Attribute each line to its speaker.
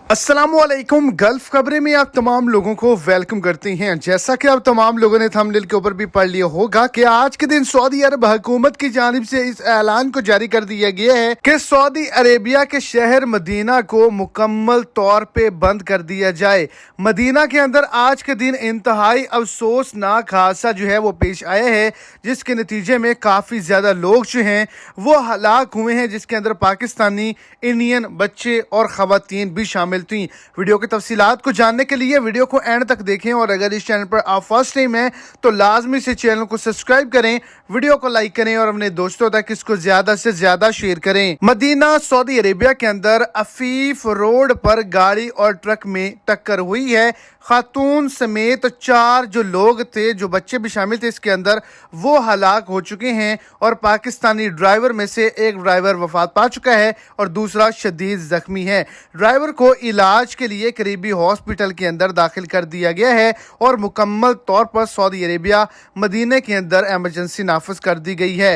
Speaker 1: अस्सलामुअलैकुम। गल्फ खबरें में आप तमाम लोगों को वेलकम करते हैं। जैसा कि आप तमाम लोगों ने थंबनेल के ऊपर भी पढ़ लिया होगा कि आज के दिन सऊदी अरब हुकूमत की जानिब से इस ऐलान को जारी कर दिया गया है कि सऊदी अरेबिया के शहर मदीना को मुकम्मल तौर पे बंद कर दिया जाए। मदीना के अंदर आज के दिन इंतहाई अफसोसनाक हादसा जो है वो पेश आया है, जिसके नतीजे में काफ़ी ज़्यादा लोग जो हैं वो हलाक हुए हैं, जिसके अंदर पाकिस्तानी, इंडियन बच्चे और ख़वातीन भी शामिल थी। वीडियो की तफसीलात को जानने के लिए वीडियो को एंड तक देखें, और अगर इस चैनल पर आप फर्स्ट टाइम हैं तो लाजमी से चैनल को सब्सक्राइब करें, वीडियो को लाइक करें और अपने दोस्तों तक इसको ज्यादा से ज्यादा शेयर करें। मदीना सऊदी अरेबिया के अंदर अफीफ रोड पर गाड़ी और ट्रक में टक्कर हुई है। खातून समेत 4 जो लोग थे, जो बच्चे भी शामिल थे इसके अंदर, वो हलाक हो चुके हैं, और पाकिस्तानी ड्राइवर में से एक ड्राइवर वफात पा चुका है और दूसरा शदीद जख्मी है। ड्राइवर को इलाज के लिए करीबी हॉस्पिटल के अंदर दाखिल कर दिया गया है और मुकम्मल तौर पर सऊदी अरेबिया मदीने के अंदर इमरजेंसी नाफिज कर दी गई है।